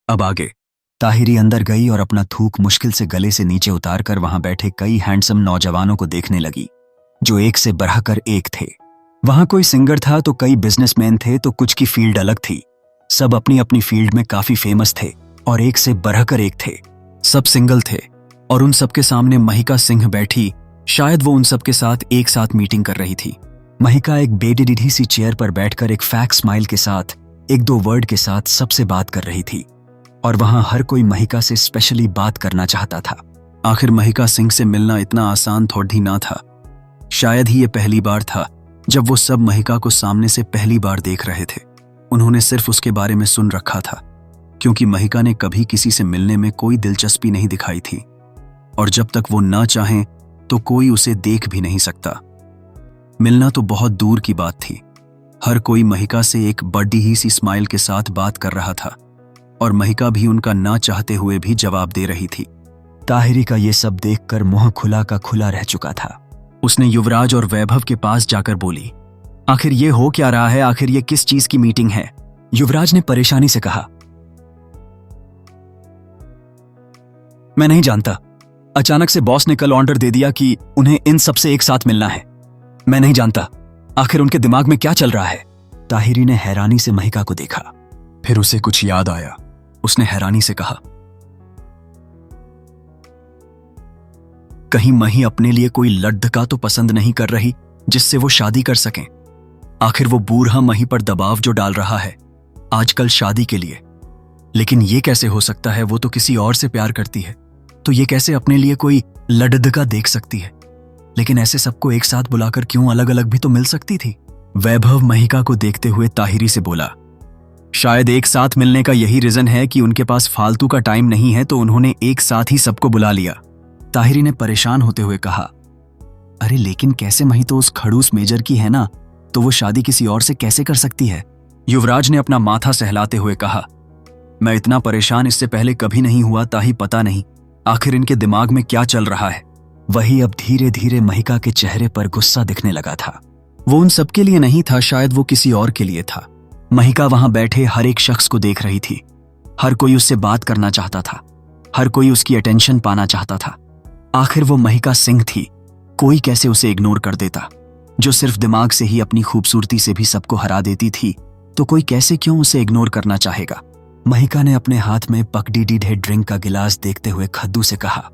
अब आगे। ताहिरी अंदर गई और अपना थूक मुश्किल से गले से नीचे उतारकर वहां बैठे कई हैंडसम नौजवानों को देखने लगी, जो एक से बढ़कर एक थे। वहां कोई सिंगर था तो कई बिजनेसमैन थे, तो कुछ की फील्ड अलग थी। सब अपनी अपनी फील्ड में काफी फेमस थे और एक से बढ़कर एक थे। सब सिंगल थे और उन सबके सामने महिका सिंह बैठी। शायद वो उन सबके साथ एक साथ मीटिंग कर रही थी। महिका एक बेडिडी सी चेयर पर बैठकर एक फैक स्माइल के साथ, एक दो वर्ड के साथ सबसे बात कर रही थी, और वहां हर कोई महिका से स्पेशली बात करना चाहता था। आखिर महिका सिंह से मिलना इतना आसान थोड़ी ना था। शायद ही ये पहली बार था जब वो सब महिका को सामने से पहली बार देख रहे थे। उन्होंने सिर्फ उसके बारे में सुन रखा था, क्योंकि महिका ने कभी किसी से मिलने में कोई दिलचस्पी नहीं दिखाई थी, और जब तक वो ना चाहें तो कोई उसे देख भी नहीं सकता। मिलना तो बहुत दूर की बात थी। हर कोई महिका से एक बड़ी ही सी स्माइल के साथ बात कर रहा था, और महिका भी उनका ना चाहते हुए भी जवाब दे रही थी। ताहिरी का ये सब देखकर मुंह खुला का खुला रह चुका था। उसने युवराज और वैभव के पास जाकर बोली, आखिर ये हो क्या रहा है? आखिर ये किस चीज की मीटिंग है? युवराज ने परेशानी से कहा, मैं नहीं जानता। अचानक से बॉस ने कल ऑर्डर दे दिया कि उन्हें इन सबसे एक साथ मिलना है। मैं नहीं जानता आखिर उनके दिमाग में क्या चल रहा है। ताहिरी ने हैरानी से महिका को देखा। फिर उसे कुछ याद आया। उसने हैरानी से कहा, कहीं मही अपने लिए कोई लड्ढका तो पसंद नहीं कर रही जिससे वो शादी कर सकें? आखिर वो बूढ़ा मही पर दबाव जो डाल रहा है आजकल शादी के लिए, लेकिन ये कैसे हो सकता है? वो तो किसी और से प्यार करती है, तो ये कैसे अपने लिए कोई लड्ढका देख सकती है? लेकिन ऐसे सबको एक साथ बुलाकर क्यों अलग अलग भी तो मिल सकती थी। वैभव महिका को देखते हुए ताहिरी से बोला, शायद एक साथ मिलने का यही रीजन है कि उनके पास फालतू का टाइम नहीं है, तो उन्होंने एक साथ ही सबको बुला लिया। ताहिरी ने परेशान होते हुए कहा, अरे लेकिन कैसे? मही तो उस खड़ूस मेजर की है ना, तो वो शादी किसी और से कैसे कर सकती है? युवराज ने अपना माथा सहलाते हुए कहा, मैं इतना परेशान इससे पहले कभी नहीं हुआ, ताही पता नहीं आखिर इनके दिमाग में क्या चल रहा है। वही अब धीरे धीरे महिका के चेहरे पर गुस्सा दिखने लगा था। वो उन सबके लिए नहीं था, शायद वो किसी और के लिए था। महिका वहां बैठे हर एक शख्स को देख रही थी। हर कोई उससे बात करना चाहता था, हर कोई उसकी अटेंशन पाना चाहता था। आखिर वो महिका सिंह थी, कोई कैसे उसे इग्नोर कर देता? जो सिर्फ दिमाग से ही अपनी खूबसूरती से भी सबको हरा देती थी, तो कोई कैसे क्यों उसे इग्नोर करना चाहेगा? महिका ने अपने हाथ में पकड़ी डीढ़े ड्रिंक का गिलास देखते हुए खद्दू से कहा,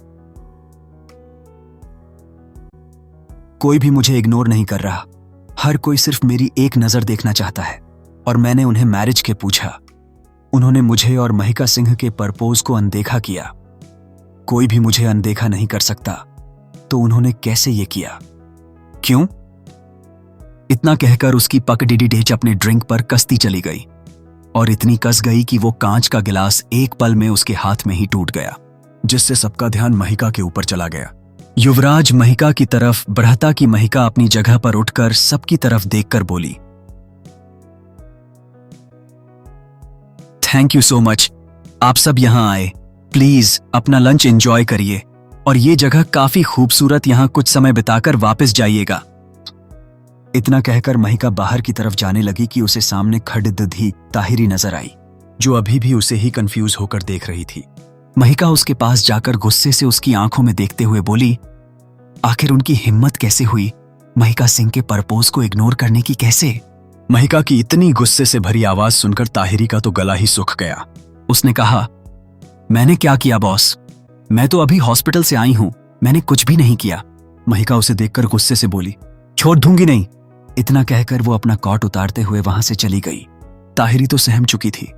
कोई भी मुझे इग्नोर नहीं कर रहा। हर कोई सिर्फ मेरी एक नजर देखना चाहता है, और मैंने उन्हें मैरिज के पूछा। उन्होंने मुझे और महिका सिंह के प्रपोज को अनदेखा किया। कोई भी मुझे अनदेखा नहीं कर सकता, तो उन्होंने कैसे ये किया? क्यों? इतना कहकर उसकी पकड़ी ढेच अपने ड्रिंक पर कसती चली गई, और इतनी कस गई कि वो कांच का गिलास एक पल में उसके हाथ में ही टूट गया, जिससे सबका ध्यान महिका के ऊपर चला गया। युवराज महिका की तरफ बढ़ता कि महिका अपनी जगह पर उठकर सबकी तरफ देखकर बोली, थैंक यू सो मच, आप सब यहां आए। प्लीज अपना लंच एंजॉय करिए, और ये जगह काफी खूबसूरत, यहां कुछ समय बिताकर वापस जाइएगा। इतना कहकर महिका बाहर की तरफ जाने लगी कि उसे सामने खड़ी ताहिरी नजर आई, जो अभी भी उसे ही कंफ्यूज होकर देख रही थी। महिका उसके पास जाकर गुस्से से उसकी आंखों में देखते हुए बोली, आखिर उनकी हिम्मत कैसे हुई महिका सिंह के प्रपोज को इग्नोर करने की? कैसे? महिका की इतनी गुस्से से भरी आवाज सुनकर ताहिरी का तो गला ही सूख गया। उसने कहा, मैंने क्या किया बॉस? मैं तो अभी हॉस्पिटल से आई हूं, मैंने कुछ भी नहीं किया। महिका उसे देखकर गुस्से से बोली, छोड़ दूंगी नहीं। इतना कहकर वो अपना कॉट उतारते हुए वहां से चली गई। ताहिरी तो सहम चुकी थी,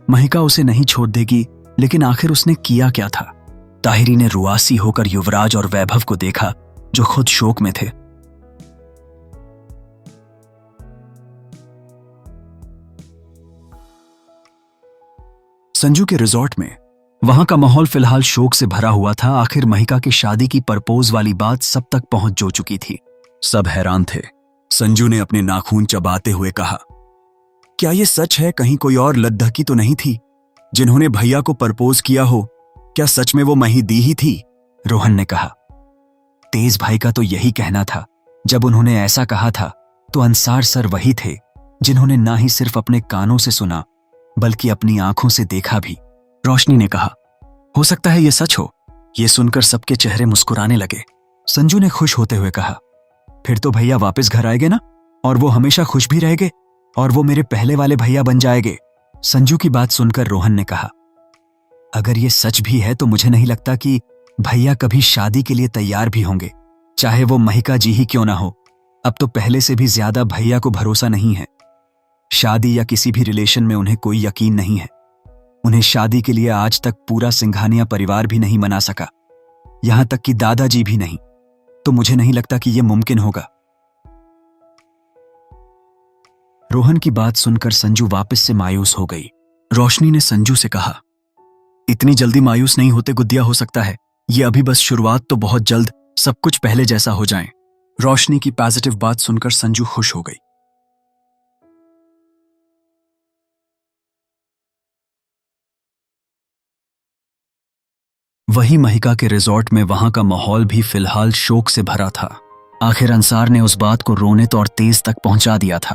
महिका उसे नहीं छोड़ देगी, लेकिन आखिर उसने किया क्या था? ताहिरी ने रुआसी होकर युवराज और वैभव को देखा, जो खुद शोक में थे। संजू के रिजॉर्ट में वहां का माहौल फिलहाल शोक से भरा हुआ था। आखिर महिका की शादी की प्रपोज वाली बात सब तक पहुंच जो चुकी थी। सब हैरान थे। संजू ने अपने नाखून चबाते हुए कहा, क्या यह सच है? कहीं कोई और लद्दकी तो नहीं थी जिन्होंने भैया को प्रपोज किया हो? क्या सच में वो मही दी ही थी? रोहन ने कहा। तेज भाई का तो यही कहना था। जब उन्होंने ऐसा कहा था तो अंसार सर वही थे जिन्होंने ना ही सिर्फ अपने कानों से सुना, बल्कि अपनी आंखों से देखा भी। रोशनी ने कहा, हो सकता है ये सच हो। ये सुनकर सबके चेहरे मुस्कुराने लगे। संजू ने खुश होते हुए कहा, फिर तो भैया वापस घर आएंगे ना, और वो हमेशा खुश भी रहेंगे, और वो मेरे पहले वाले भैया बन जाएंगे। संजू की बात सुनकर रोहन ने कहा, अगर ये सच भी है तो मुझे नहीं लगता कि भैया कभी शादी के लिए तैयार भी होंगे, चाहे वो महिका जी ही क्यों ना हो। अब तो पहले से भी ज्यादा भैया को भरोसा नहीं है। शादी या किसी भी रिलेशन में उन्हें कोई यकीन नहीं है। उन्हें शादी के लिए आज तक पूरा सिंघानिया परिवार भी नहीं मना सका, यहां तक कि दादाजी भी नहीं। तो मुझे नहीं लगता कि यह मुमकिन होगा। रोहन की बात सुनकर संजू वापस से मायूस हो गई। रोशनी ने संजू से कहा, इतनी जल्दी मायूस नहीं होते गुद्दिया, हो सकता है ये अभी बस शुरुआत, तो बहुत जल्द सब कुछ पहले जैसा हो जाए। रोशनी की पॉजिटिव बात सुनकर संजू खुश हो गई। वही महिका के रिजॉर्ट में वहां का माहौल भी फिलहाल शोक से भरा था। आखिर अंसार ने उस बात को रोनित और तेज तक पहुंचा दिया था।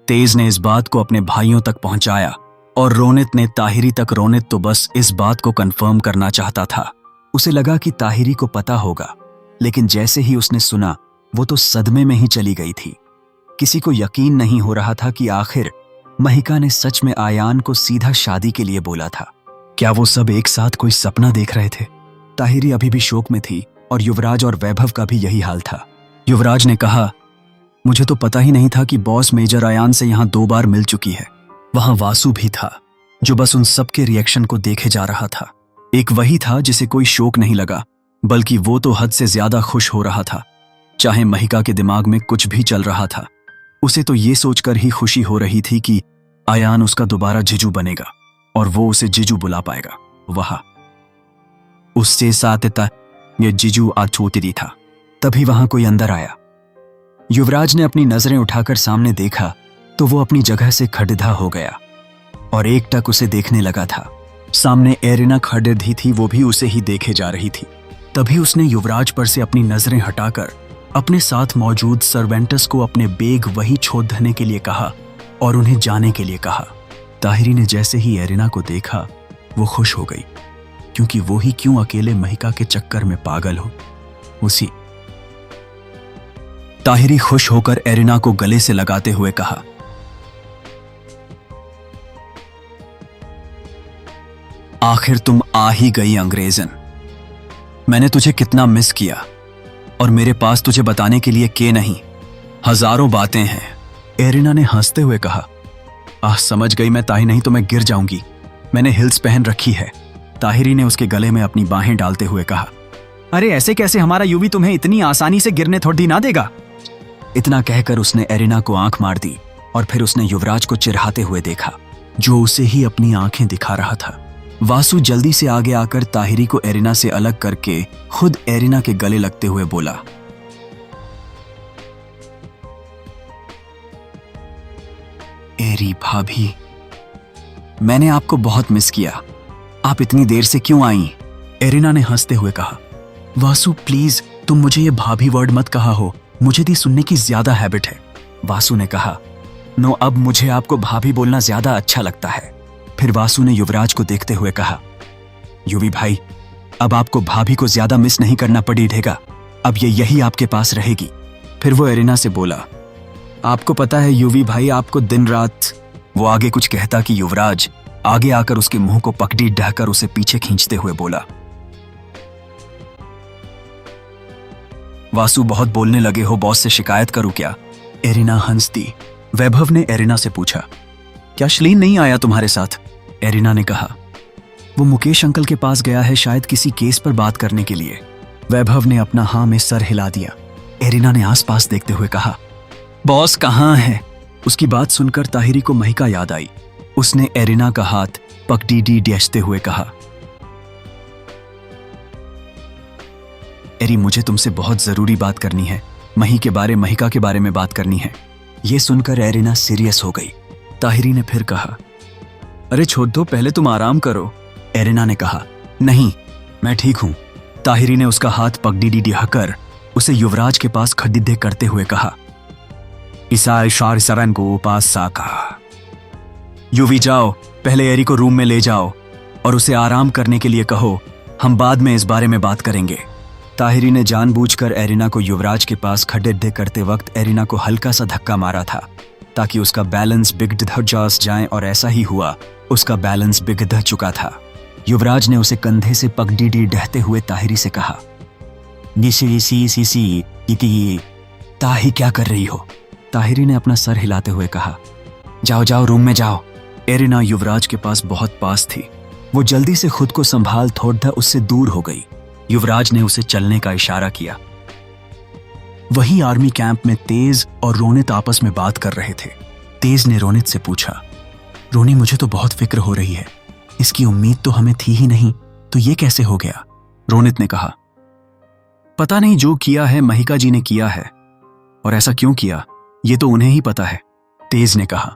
तेज ने इस बात को अपने भाइयों तक पहुंचाया और रोनित ने ताहिरी तक। रोनित तो बस इस बात को कंफर्म करना चाहता था। उसे लगा कि ताहिरी को पता होगा, लेकिन जैसे ही उसने सुना वो तो सदमे में ही चली गई थी। किसी को यकीन नहीं हो रहा था कि आखिर महिका ने सच में आयान को सीधा शादी के लिए बोला था। क्या वो सब एक साथ कोई सपना देख रहे थे? ताहिरी अभी भी शोक में थी और युवराज और वैभव का भी यही हाल था। युवराज ने कहा, मुझे तो पता ही नहीं था कि बॉस मेजर आयान से यहां 2 बार मिल चुकी है। वहां वासु भी था जो बस उन सबके रिएक्शन को देखे जा रहा था। एक वही था जिसे कोई शोक नहीं लगा, बल्कि वो तो हद से ज्यादा खुश हो रहा था। चाहे महिका के दिमाग में कुछ भी चल रहा था, उसे तो ये सोचकर ही खुशी हो रही थी कि आयान उसका दोबारा जीजू बनेगा और वो उसे जीजू बुला पाएगा। वह उससे साथ ये जीजू आछूती था। तभी वहां कोई अंदर आया। युवराज ने अपनी नजरें उठाकर सामने देखा तो वो अपनी जगह से खड़िधा हो गया और एकटक उसे देखने लगा था। सामने एरिना खड़ी थी, वो भी उसे ही देखे जा रही थी। तभी उसने युवराज पर से अपनी नजरें हटाकर अपने साथ मौजूद सर्वेंटस को अपने बेग वही छोड़ने के लिए कहा और उन्हें जाने के लिए कहा। ताहिरी ने जैसे ही एरिना को देखा वो खुश हो गई, क्योंकि वो ही क्यों अकेले महिका के चक्कर में पागल हो। उसी ताहिरी खुश होकर एरिना को गले से लगाते हुए कहा, आखिर तुम आ ही गई अंग्रेजन। मैंने तुझे कितना मिस किया और मेरे पास तुझे बताने के लिए के नहीं, हजारों बातें हैं। एरिना ने हंसते हुए कहा, समझ गई मैं ताही, नहीं तो मैं गिर जाऊंगी। मैंने हिल्स पहन रखी है। ताहिरी ने उसके गले में अपनी बाहें डालते हुए कहा, अरे ऐसे कैसे, हमारा यूवी तुम्हें इतनी आसानी से गिरने थोड़ी ना देगा। इतना कहकर उसने एरिना को आंख मार दी और फिर उसने युवराज को चिढ़ाते हुए देखा, जो उसे ही अपनी आंखें दिखा रहा था। वासु जल्दी से आगे आकर ताहिरी को एरिना से अलग करके खुद एरिना के गले लगते हुए बोला, एरी भाभी, मैंने आपको बहुत मिस किया। आप इतनी देर से क्यों आई? एरिना ने हंसते हुए कहा, वासु प्लीज तुम मुझे ये भाभी वर्ड मत कहा हो, मुझे दी सुनने की ज्यादा हैबिट है। वासु ने कहा, नो, अब मुझे आपको भाभी बोलना ज्यादा अच्छा लगता है। फिर वासु ने युवराज को देखते हुए कहा, युवी भाई, अब आपको भाभी को ज्यादा मिस नहीं करना पड़ेगा, अब ये यही आपके पास रहेगी। फिर वो एरिना से बोला, आपको पता है युवी भाई, आपको दिन रात। वो आगे कुछ कहता कि युवराज आगे आकर उसके मुंह को पकड़ी ढहकर उसे पीछे खींचते हुए बोला, वासु बहुत बोलने लगे हो, बॉस से शिकायत करूं क्या? एरिना हंसती। वैभव ने एरिना से पूछा, क्या श्लीन नहीं आया तुम्हारे साथ? एरिना ने कहा, वो मुकेश अंकल के पास गया है, शायद किसी केस पर बात करने के लिए। वैभव ने अपना हाँ में सर हिला दिया। एरिना ने आसपास देखते हुए कहा, बॉस कहाँ है? उसकी बात सुनकर ताहिरी को महिका याद आई। उसने एरिना का हाथ पकड़ी डैशते हुए कहा, एरी, मुझे तुमसे बहुत जरूरी बात करनी है। महिका के बारे में बात करनी है। यह सुनकर एरिना सीरियस हो गई। ताहिरी ने फिर कहा, अरे छोड़ दो, पहले तुम आराम करो। एरिना ने कहा, नहीं, मैं ठीक हूं। ताहिरी ने उसका हाथ पकड़ी हकर उसे युवराज के पास खड़िद्धे करते हुए कहा, ईसा इशार सरन को पास साका। युवी जाओ, पहले एरी को रूम में ले जाओ और उसे आराम करने के लिए कहो, हम बाद में इस बारे में बात करेंगे। ताहिरी ने जानबूझकर एरिना को युवराज के पास खड़े करते वक्त एरिना को हल्का सा धक्का मारा था ताकि उसका बैलेंस बिगड़ जाए, और ऐसा ही हुआ, उसका बैलेंस बिगड़ चुका था। युवराज ने उसे कंधे से पगड़ी ढहते हुए ताहिरी से कहा, ताही क्या कर रही हो? ताहिरी ने अपना सर हिलाते हुए कहा, जाओ जाओ रूम में जाओ। एरिना युवराज के पास बहुत पास थी। वो जल्दी से खुद को संभाल थोड़ा उससे दूर हो गई। युवराज ने उसे चलने का इशारा किया। वहीं आर्मी कैंप में तेज और रोनित आपस में बात कर रहे थे। तेज ने रोनित से पूछा, रोनी मुझे तो बहुत फिक्र हो रही है, इसकी उम्मीद तो हमें थी ही नहीं, तो ये कैसे हो गया? रोनित ने कहा, पता नहीं, जो किया है महिका जी ने किया है, और ऐसा क्यों किया ये तो उन्हें ही पता है। तेज ने कहा,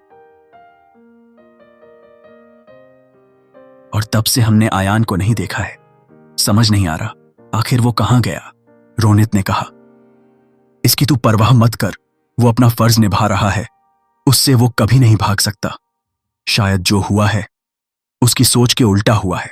और तब से हमने आयान को नहीं देखा है, समझ नहीं आ रहा आखिर वो कहां गया। रोनित ने कहा, इसकी तू परवाह मत कर, वो अपना फर्ज निभा रहा है, उससे वो कभी नहीं भाग सकता। शायद जो हुआ है उसकी सोच के उल्टा हुआ है।